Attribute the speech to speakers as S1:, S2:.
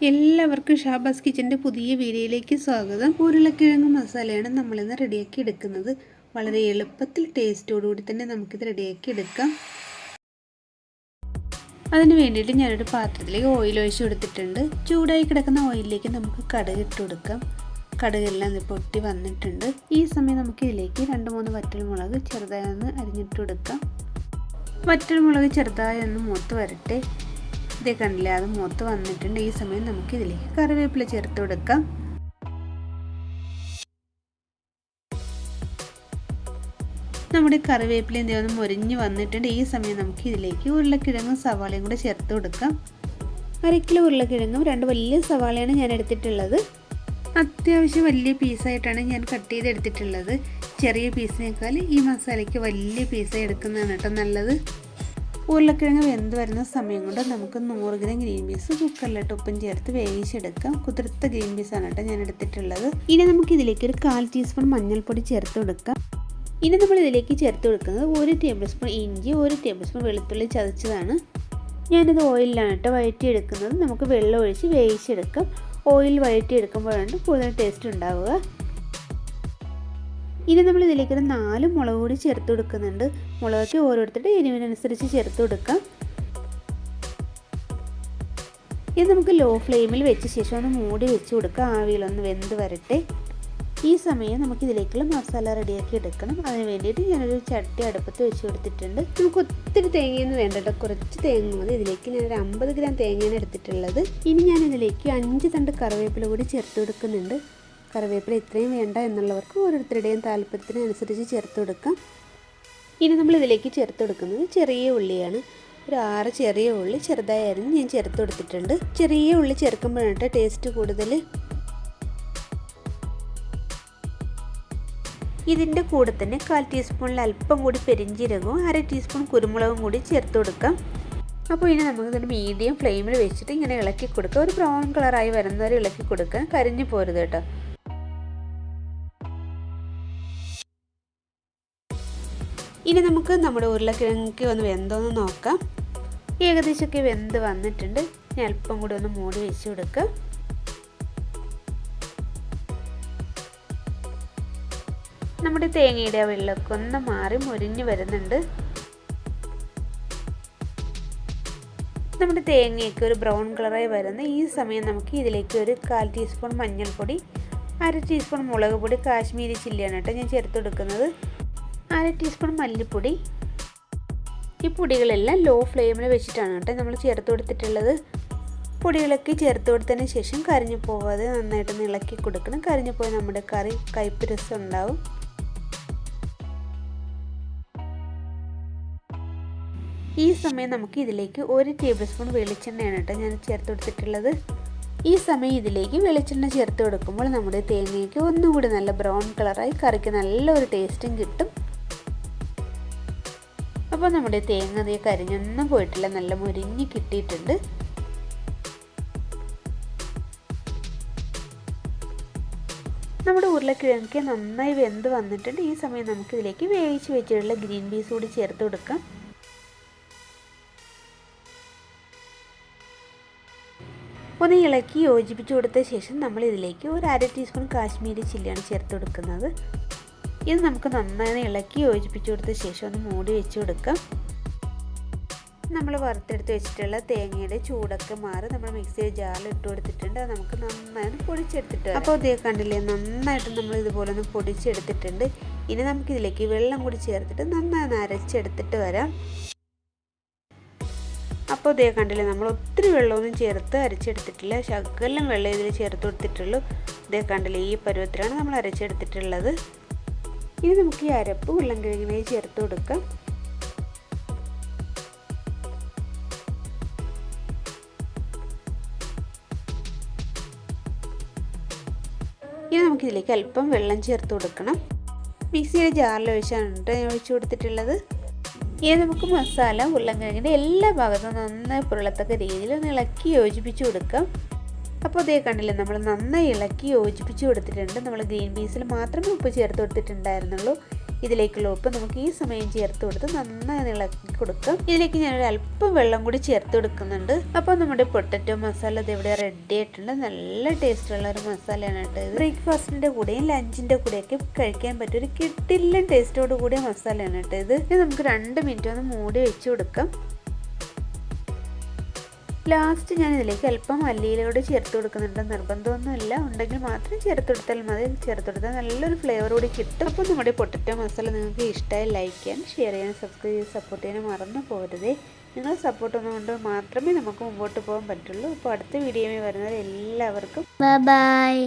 S1: എല്ലാവർക്കും ഷാബാസ് കിച്ചൻ്റെ പുതിയ വീഡിയോയിലേക്ക് സ്വാഗതം. ഉരുളക്കിഴങ്ങ് മസാലയാണ് നമ്മളിന്ന് റെഡിയാക്കി എടുക്കുന്നത്. വളരെ എളുപ്പത്തിൽ ടേസ്റ്റോടുകൂടി തന്നെ നമുക്കിത് റെഡിയാക്കി എടുക്കാം. അതിന് വേണ്ടിയിട്ട് ഞാനൊരു പാത്രത്തിലേക്ക് ഓയിൽ ഒഴിച്ച് കൊടുത്തിട്ടുണ്ട്. ചൂടായി കിടക്കുന്ന ഓയിലിലേക്ക് നമുക്ക് കടുക് ഇട്ട് കൊടുക്കാം. കടുകെല്ലാം പൊട്ടി വന്നിട്ടുണ്ട്. ഈ സമയം നമുക്ക് ഇതിലേക്ക് 2-3 വറ്റൽമുളക് ചെറുതായി ഒന്ന് അരിഞ്ഞിട്ട് കൊടുക്കാം. വറ്റൽമുളക് ചെറുതായി ഒന്ന് മൂത്ത് വരട്ടെ. ഇതേ കണ്ടില്ലേ, അത് മൂത്ത് വന്നിട്ടുണ്ട്. ഈ സമയം നമുക്ക് ഇതിലേക്ക് കറിവേപ്പില ചേർത്ത് കൊടുക്കാം. നമ്മുടെ കറിവേപ്പില ഒന്ന് മൊരിഞ്ഞ് വന്നിട്ടുണ്ട്. ഈ സമയം നമുക്ക് ഇതിലേക്ക് ഉരുളക്കിഴങ്ങും സവാളയും കൂടെ ചേർത്ത് കൊടുക്കാം. 1 കിലോ ഉരുളക്കിഴങ്ങും 2 വലിയ സവാളയാണ് ഞാൻ എടുത്തിട്ടുള്ളത്. അത്യാവശ്യം വലിയ പീസായിട്ടാണ് ഞാൻ കട്ട് ചെയ്തെടുത്തിട്ടുള്ളത്. ചെറിയ പീസിനേക്കാൾ ഈ മസാലയ്ക്ക് വലിയ പീസായി എടുക്കുന്നതാണ് കേട്ടോ നല്ലത്. ഉരുളക്കിഴങ്ങ് വെന്ത് വരുന്ന സമയം കൊണ്ട് നമുക്ക് 100 ഗ്രാം ഗ്രീൻ പീസ് കുക്കറിലിട്ട് ഉപ്പും ചേർത്ത് വേവിച്ചെടുക്കാം. കുതിർത്ത ഗ്രീൻ പീസാണ് കേട്ടോ ഞാൻ എടുത്തിട്ടുള്ളത്. ഇനി നമുക്ക് ഇതിലേക്ക് ഒരു 1/4 ടീസ്പൂൺ മഞ്ഞൾപ്പൊടി ചേർത്ത് കൊടുക്കാം. ഇനി നമ്മൾ ഇതിലേക്ക് ചേർത്ത് കൊടുക്കുന്നത് 1 ടേബിൾ സ്പൂൺ ഇഞ്ചി, 1 ടേബിൾ സ്പൂൺ വെളുത്തുള്ളി ചതച്ചതാണ്. ഞാനിത് ഓയിലാണ് കേട്ടോ വഴറ്റിയെടുക്കുന്നത്. നമുക്ക് വെള്ളം ഒഴിച്ച് വേവിച്ചെടുക്കാം. ഓയിൽ വഴറ്റിയെടുക്കുമ്പോഴാണ് കൂടുതൽ ടേസ്റ്റ് ഉണ്ടാവുക. ഇനി നമ്മൾ ഇതിലേക്ക് ഒരു 4 മുളക് കൂടി ചേർത്ത് കൊടുക്കുന്നുണ്ട്. മുളകൊക്കെ ഓരോരുത്തരുടെ എരിവിനനുസരിച്ച് ചേർത്ത് കൊടുക്കാം. ഇത് നമുക്ക് ലോ ഫ്ലെയിമിൽ വെച്ച ശേഷം ഒന്ന് മൂടി വെച്ച് കൊടുക്കാം. ആവിയിലൊന്ന് വെന്ത് വരട്ടെ. ഈ സമയം നമുക്ക് ഇതിലേക്കുള്ള മസാല റെഡിയാക്കി എടുക്കണം. അതിന് വേണ്ടിയിട്ട് ഞാനൊരു ചട്ടി അടുപ്പത്ത് വെച്ച് കൊടുത്തിട്ടുണ്ട്. നമുക്ക് ഒത്തിരി തേങ്ങയൊന്നും വേണ്ട കേട്ടോ, കുറച്ച് തേങ്ങ മതി. ഇതിലേക്ക് ഞാനൊരു 50 ഗ്രാം തേങ്ങയാണ് എടുത്തിട്ടുള്ളത്. ഇനി ഞാൻ ഇതിലേക്ക് 5 തണ്ട് കറിവേപ്പില കൂടി ചേർത്ത് കൊടുക്കുന്നുണ്ട്. കറിവേപ്പില ഇത്രയും വേണ്ട എന്നുള്ളവർക്ക് ഓരോരുത്തരുടെയും താല്പര്യത്തിനനുസരിച്ച് ചേർത്ത് കൊടുക്കാം. ഇനി നമ്മൾ ഇതിലേക്ക് ചേർത്ത് കൊടുക്കുന്നത് ചെറിയ ഉള്ളിയാണ്. ഒരു 6 ചെറിയ ഉള്ളി ചെറുതായി അരിഞ്ഞ് ഞാൻ ചേർത്ത് കൊടുത്തിട്ടുണ്ട്. ചെറിയ ഉള്ളി ചേർക്കുമ്പോഴാണ് ടേസ്റ്റ് കൂടുതൽ. ഇതിൻ്റെ കൂടെ തന്നെ 1/4 ടീസ്പൂണിൽ അല്പം കൂടി പെരിഞ്ചീരകവും 1/2 ടീസ്പൂൺ കുരുമുളകും കൂടി ചേർത്ത് കൊടുക്കാം. അപ്പോൾ ഇനി നമുക്കിതൊരു മീഡിയം ഫ്ലെയിമിൽ വെച്ചിട്ട് ഇങ്ങനെ ഇളക്കി കൊടുക്കുക. ഒരു ബ്രൗൺ കളറായി വരുന്നവരെ ഇളക്കി കൊടുക്കുക, കരിഞ്ഞു പോരുത് കേട്ടോ. ഇനി നമുക്ക് നമ്മുടെ ഉരുളക്കിഴങ്ങ് ഒന്ന് വെന്തോന്ന് നോക്കാം. ഏകദേശമൊക്കെ വെന്ത് വന്നിട്ടുണ്ട്. ഞാൻ അല്പം കൂടി ഒന്ന് മൂടി വെച്ച് കൊടുക്കാം. നമ്മുടെ തേങ്ങയുടെ വെള്ളമൊക്കെ ഒന്ന് മാറി മുരിഞ്ഞ് വരുന്നുണ്ട്. നമ്മുടെ തേങ്ങയൊക്കെ ഒരു ബ്രൗൺ കളറായി വരുന്ന ഈ സമയം നമുക്ക് ഇതിലേക്ക് ഒരു 1/4 ടീസ്പൂൺ മഞ്ഞൾപ്പൊടി, 1/2 ടീസ്പൂൺ മുളക് പൊടി, കാശ്മീരി ചില്ലിയാണ് കേട്ടോ ഞാൻ ചേർത്ത് കൊടുക്കുന്നത്, 1/2 ടീസ്പൂൺ മല്ലിപ്പൊടി. ഈ പൊടികളെല്ലാം ലോ ഫ്ലെയിമിൽ വെച്ചിട്ടാണ് കേട്ടോ നമ്മൾ ചേർത്ത് കൊടുത്തിട്ടുള്ളത്. പൊടികളൊക്കെ ചേർത്ത് കൊടുത്തതിന് ശേഷം കരിഞ്ഞു പോവാതെ നന്നായിട്ടൊന്ന് ഇളക്കി കൊടുക്കണം. കരിഞ്ഞു പോയാൽ നമ്മുടെ കറി കയ്പ്പ് രസം ഉണ്ടാവും. ഈ സമയം നമുക്ക് ഇതിലേക്ക് 1 ടേബിൾ സ്പൂൺ വെളിച്ചെണ്ണയാണ് കേട്ടോ ഞാൻ ചേർത്ത് കൊടുത്തിട്ടുള്ളത്. ഈ സമയം ഇതിലേക്ക് വെളിച്ചെണ്ണ ചേർത്ത് കൊടുക്കുമ്പോൾ നമ്മുടെ തേങ്ങയ്ക്ക് ഒന്നുകൂടി നല്ല ബ്രൗൺ കളറായി കറിക്ക് നല്ലൊരു ടേസ്റ്റും കിട്ടും. അപ്പോൾ നമ്മുടെ തേങ്ങ അതേ കരിഞ്ഞൊന്നും പോയിട്ടില്ല, നല്ല മുരിഞ്ഞ് കിട്ടിയിട്ടുണ്ട്. നമ്മുടെ ഉരുളക്കിഴങ്ങ് നന്നായി വെന്ത് വന്നിട്ടുണ്ട്. ഈ സമയം നമുക്ക് ഇതിലേക്ക് വേവിച്ച് വെച്ചിട്ടുള്ള ഗ്രീൻ പീസ് കൂടി ചേർത്ത് കൊടുക്കാം. ഒന്ന് ഇളക്കി യോജിപ്പിച്ച് കൊടുത്ത ശേഷം നമ്മൾ ഇതിലേക്ക് ഒരു 1/2 ടീസ്പൂൺ കാശ്മീരി ചില്ലിയാണ് ചേർത്ത് കൊടുക്കുന്നത്. ഇത് നമുക്ക് നന്നായി ഇളക്കി യോജിപ്പിച്ച് കൊടുത്ത ശേഷം ഒന്ന് മൂടി വെച്ച് കൊടുക്കാം. നമ്മൾ വറുത്തെടുത്ത് വെച്ചിട്ടുള്ള തേങ്ങയുടെ ചൂടൊക്കെ മാറി നമ്മൾ മിക്സിയിൽ ജാറിൽ ഇട്ട് കൊടുത്തിട്ടുണ്ട്. അത് നമുക്ക് നന്നായി പൊടിച്ചെടുത്തിട്ട് അപ്പോൾ ഇതേ കണ്ടില്ലേ, നന്നായിട്ട് നമ്മൾ ഇതുപോലെ ഒന്ന് പൊടിച്ചെടുത്തിട്ടുണ്ട്. ഇനി നമുക്കിതിലേക്ക് വെള്ളം കൂടി ചേർത്തിട്ട് നന്നായി അരച്ചെടുത്തിട്ട് വരാം. അപ്പോൾ ഇതേ കണ്ടില്ലേ, നമ്മൾ ഒത്തിരി വെള്ളമൊന്നും ചേർത്ത് അരച്ചെടുത്തിട്ടില്ല, ശകലം വെള്ളം ഇതിൽ ചേർത്ത് കൊടുത്തിട്ടുള്ളൂ. ഇതേ കണ്ടില്ലേ, ഈ പരുവത്തിലാണ് നമ്മൾ അരച്ചെടുത്തിട്ടുള്ളത്. ഇനി നമുക്ക് ഈ അരപ്പ് ഉരുളക്കിഴങ്ങിനെ ചേർത്ത് കൊടുക്കാം. ഇനി നമുക്കിതിലേക്ക് അല്പം വെള്ളം ചേർത്ത് കൊടുക്കണം. മിക്സിയുടെ ജാറിൽ ഒഴിച്ചാണ് ഞാൻ ഒഴിച്ചു കൊടുത്തിട്ടുള്ളത്. ഇനി നമുക്ക് മസാല ഉരുളക്കിഴങ്ങിൻ്റെ എല്ലാ ഭാഗത്തും നന്നായി പുരളത്തക്ക രീതിയിൽ ഒന്ന് ഇളക്കി യോജിപ്പിച്ച് കൊടുക്കാം. അപ്പോൾ ഇതേ കണ്ടില്ലേ, നമ്മൾ നന്നായി ഇളക്കി യോജിപ്പിച്ച് കൊടുത്തിട്ടുണ്ട്. നമ്മൾ ഗ്രീൻ പീസിൽ മാത്രമേ ഉപ്പ് ചേർത്ത് കൊടുത്തിട്ടുണ്ടായിരുന്നുള്ളൂ. ഇതിലേക്കുള്ള ഉപ്പ് നമുക്ക് ഈ സമയം ചേർത്ത് കൊടുത്ത് നന്നായി ഇളക്കി കൊടുക്കാം. ഇതിലേക്ക് ഞാനൊരു അല്പം വെള്ളം കൂടി ചേർത്ത് കൊടുക്കുന്നുണ്ട്. അപ്പോൾ നമ്മുടെ പൊട്ടറ്റോ മസാല ഇത് ഇവിടെ റെഡി ആയിട്ടുണ്ട്. നല്ല ടേസ്റ്റുള്ള ഒരു മസാലയാണ് കേട്ടോ ഇത്. ബ്രേക്ക്ഫാസ്റ്റിൻ്റെ കൂടെയും ലഞ്ചിൻ്റെ കൂടെയൊക്കെ കഴിക്കാൻ പറ്റിയ ഒരു കിടിലൻ ടേസ്റ്റോട് കൂടിയ മസാലയാണ് കേട്ടോ ഇത്. ഇത് നമുക്ക് 2 മിനിറ്റ് ഒന്ന് മൂടി വെച്ച് കൊടുക്കാം. ലാസ്റ്റ് ഞാൻ ഇതിലേക്ക് അല്പം മല്ലിയിലൂടെ ചേർത്ത് കൊടുക്കുന്നുണ്ട്. നിർബന്ധമൊന്നുമില്ല, ഉണ്ടെങ്കിൽ മാത്രം ചേർത്ത് കൊടുത്താൽ മതി. ചേർത്ത് കൊടുത്താൽ നല്ലൊരു ഫ്ലേവർ കൂടി കിട്ടും. അപ്പോൾ നമ്മുടെ പൊട്ടറ്റോ മസാല നിങ്ങൾക്ക് ഇഷ്ടമായി ലൈക്ക് ചെയ്യാൻ, ഷെയർ ചെയ്യാൻ, സബ്സ്ക്രൈബ് ചെയ്ത് സപ്പോർട്ട് ചെയ്യാൻ മറന്നു പോകരുതേ. നിങ്ങളുടെ സപ്പോർട്ട് ഒന്നുകൊണ്ട് മാത്രമേ നമുക്ക് മുമ്പോട്ട് പോകാൻ പറ്റുള്ളൂ. അപ്പോൾ അടുത്ത വീഡിയോയിൽ വരുന്നത് എല്ലാവർക്കും ബൈ.